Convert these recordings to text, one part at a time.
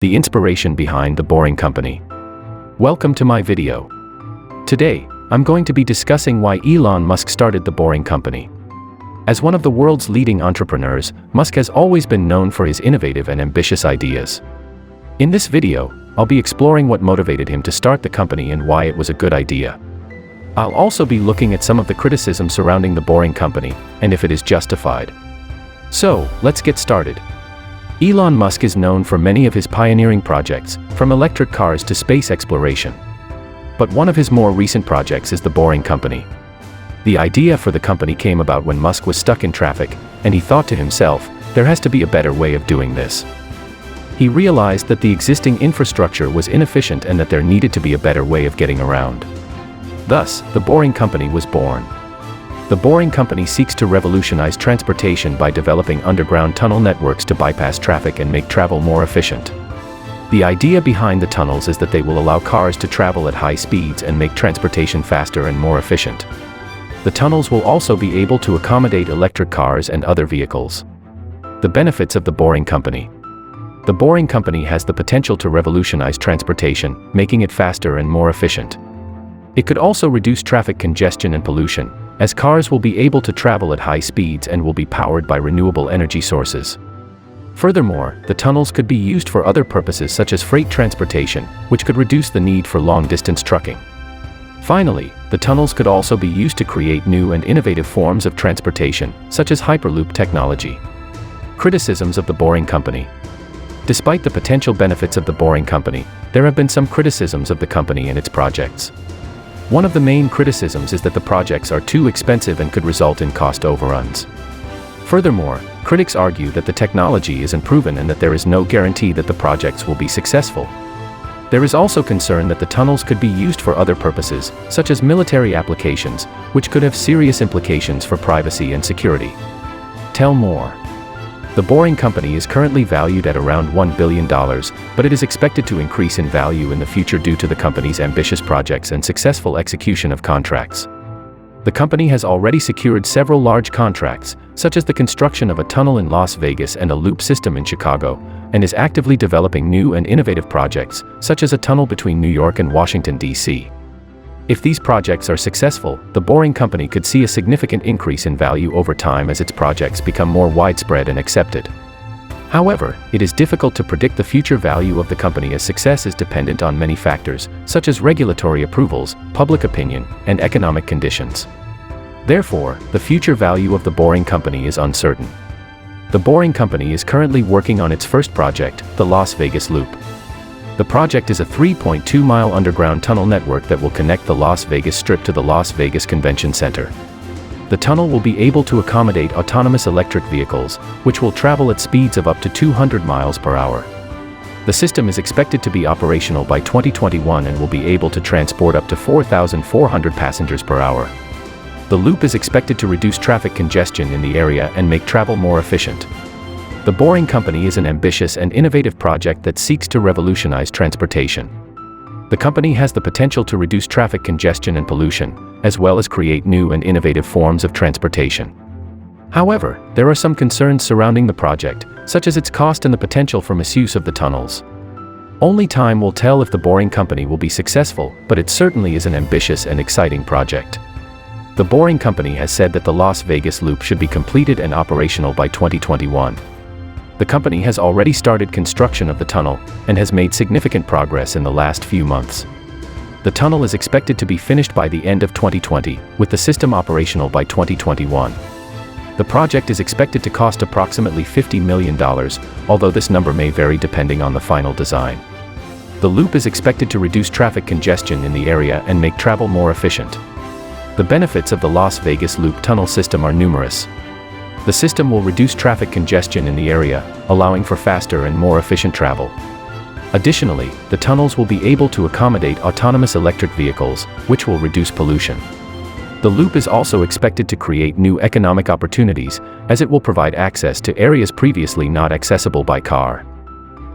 the inspiration behind the Boring Company. Welcome to my video. Today, I'm going to be discussing why Elon Musk started the Boring Company. As one of the world's leading entrepreneurs, Musk has always been known for his innovative and ambitious ideas. In this video, I'll be exploring what motivated him to start the company and why it was a good idea. I'll also be looking at some of the criticism surrounding the Boring Company, and if it is justified. So, let's get started. Elon Musk is known for many of his pioneering projects, from electric cars to space exploration. But one of his more recent projects is the Boring Company. The idea for the company came about when Musk was stuck in traffic, and he thought to himself, there has to be a better way of doing this. He realized that the existing infrastructure was inefficient and that there needed to be a better way of getting around. Thus, the Boring Company was born. The Boring Company seeks to revolutionize transportation by developing underground tunnel networks to bypass traffic and make travel more efficient. The idea behind the tunnels is that they will allow cars to travel at high speeds and make transportation faster and more efficient. The tunnels will also be able to accommodate electric cars and other vehicles. The benefits of the Boring Company. The Boring Company has the potential to revolutionize transportation, making it faster and more efficient. It could also reduce traffic congestion and pollution, as cars will be able to travel at high speeds and will be powered by renewable energy sources. Furthermore, the tunnels could be used for other purposes such as freight transportation, which could reduce the need for long-distance trucking. Finally, the tunnels could also be used to create new and innovative forms of transportation, such as Hyperloop technology. Criticisms of the Boring Company. Despite the potential benefits of the Boring Company, there have been some criticisms of the company and its projects. One of the main criticisms is that the projects are too expensive and could result in cost overruns. Furthermore, critics argue that the technology isn't proven and that there is no guarantee that the projects will be successful. There is also concern that the tunnels could be used for other purposes, such as military applications, which could have serious implications for privacy and security. Tell more. The Boring Company is currently valued at around $1 billion, but it is expected to increase in value in the future due to the company's ambitious projects and successful execution of contracts. The company has already secured several large contracts, such as the construction of a tunnel in Las Vegas and a loop system in Chicago, and is actively developing new and innovative projects, such as a tunnel between New York and Washington, D.C. If these projects are successful, the Boring Company could see a significant increase in value over time as its projects become more widespread and accepted. However, it is difficult to predict the future value of the company as success is dependent on many factors, such as regulatory approvals, public opinion, and economic conditions. Therefore, the future value of the Boring Company is uncertain. The Boring Company is currently working on its first project, the Las Vegas Loop. The project is a 3.2-mile underground tunnel network that will connect the Las Vegas Strip to the Las Vegas Convention Center. The tunnel will be able to accommodate autonomous electric vehicles, which will travel at speeds of up to 200 miles per hour. The system is expected to be operational by 2021 and will be able to transport up to 4,400 passengers per hour. The loop is expected to reduce traffic congestion in the area and make travel more efficient. The Boring Company is an ambitious and innovative project that seeks to revolutionize transportation. The company has the potential to reduce traffic congestion and pollution, as well as create new and innovative forms of transportation. However, there are some concerns surrounding the project, such as its cost and the potential for misuse of the tunnels. Only time will tell if the Boring Company will be successful, but it certainly is an ambitious and exciting project. The Boring Company has said that the Las Vegas Loop should be completed and operational by 2021. The company has already started construction of the tunnel, and has made significant progress in the last few months. The tunnel is expected to be finished by the end of 2020, with the system operational by 2021. The project is expected to cost approximately $50 million, although this number may vary depending on the final design. The loop is expected to reduce traffic congestion in the area and make travel more efficient. The benefits of the Las Vegas Loop tunnel system are numerous. The system will reduce traffic congestion in the area, allowing for faster and more efficient travel. Additionally, the tunnels will be able to accommodate autonomous electric vehicles, which will reduce pollution. The loop is also expected to create new economic opportunities, as it will provide access to areas previously not accessible by car.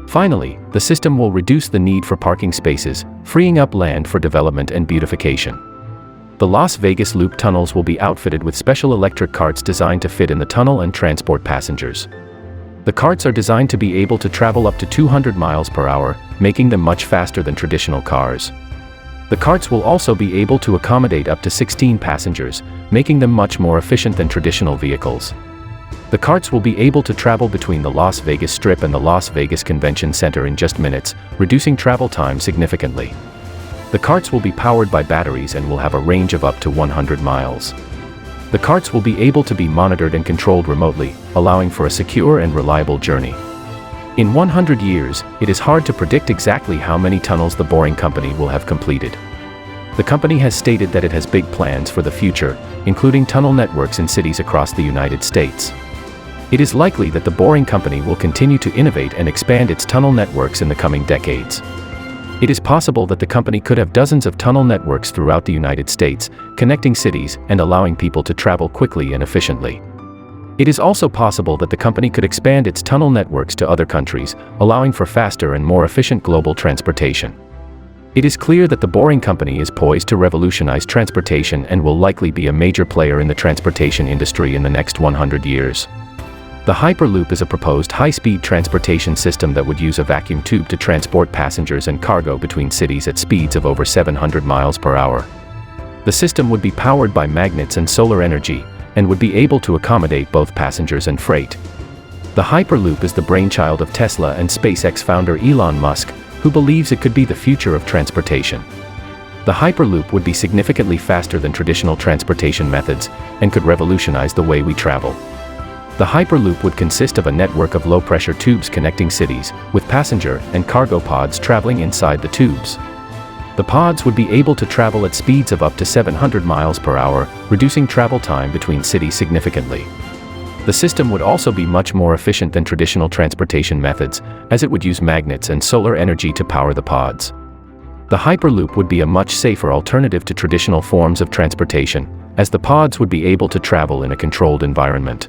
Finally, the system will reduce the need for parking spaces, freeing up land for development and beautification. The Las Vegas Loop tunnels will be outfitted with special electric carts designed to fit in the tunnel and transport passengers. The carts are designed to be able to travel up to 200 miles per hour, making them much faster than traditional cars. The carts will also be able to accommodate up to 16 passengers, making them much more efficient than traditional vehicles. The carts will be able to travel between the Las Vegas Strip and the Las Vegas Convention Center in just minutes, reducing travel time significantly. The carts will be powered by batteries and will have a range of up to 100 miles. The carts will be able to be monitored and controlled remotely, allowing for a secure and reliable journey. In 100 years, it is hard to predict exactly how many tunnels the Boring Company will have completed. The company has stated that it has big plans for the future, including tunnel networks in cities across the United States. It is likely that the Boring Company will continue to innovate and expand its tunnel networks in the coming decades. It is possible that the company could have dozens of tunnel networks throughout the United States, connecting cities and allowing people to travel quickly and efficiently. It is also possible that the company could expand its tunnel networks to other countries, allowing for faster and more efficient global transportation. It is clear that the Boring Company is poised to revolutionize transportation and will likely be a major player in the transportation industry in the next 100 years. The Hyperloop is a proposed high-speed transportation system that would use a vacuum tube to transport passengers and cargo between cities at speeds of over 700 miles per hour. The system would be powered by magnets and solar energy, and would be able to accommodate both passengers and freight. The Hyperloop is the brainchild of Tesla and SpaceX founder Elon Musk, who believes it could be the future of transportation. The Hyperloop would be significantly faster than traditional transportation methods, and could revolutionize the way we travel. The Hyperloop would consist of a network of low-pressure tubes connecting cities, with passenger and cargo pods traveling inside the tubes. The pods would be able to travel at speeds of up to 700 miles per hour, reducing travel time between cities significantly. The system would also be much more efficient than traditional transportation methods, as it would use magnets and solar energy to power the pods. The Hyperloop would be a much safer alternative to traditional forms of transportation, as the pods would be able to travel in a controlled environment.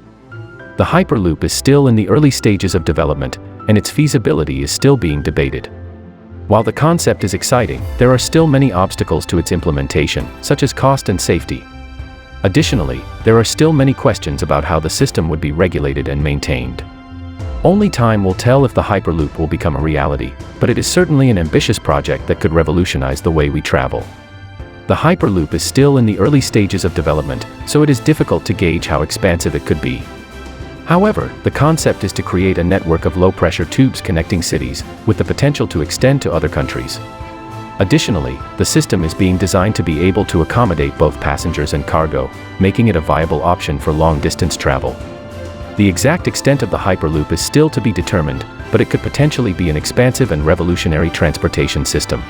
The Hyperloop is still in the early stages of development, and its feasibility is still being debated. While the concept is exciting, there are still many obstacles to its implementation, such as cost and safety. Additionally, there are still many questions about how the system would be regulated and maintained. Only time will tell if the Hyperloop will become a reality, but it is certainly an ambitious project that could revolutionize the way we travel. The Hyperloop is still in the early stages of development, so it is difficult to gauge how expansive it could be. However, the concept is to create a network of low-pressure tubes connecting cities, with the potential to extend to other countries. Additionally, the system is being designed to be able to accommodate both passengers and cargo, making it a viable option for long-distance travel. The exact extent of the Hyperloop is still to be determined, but it could potentially be an expansive and revolutionary transportation system.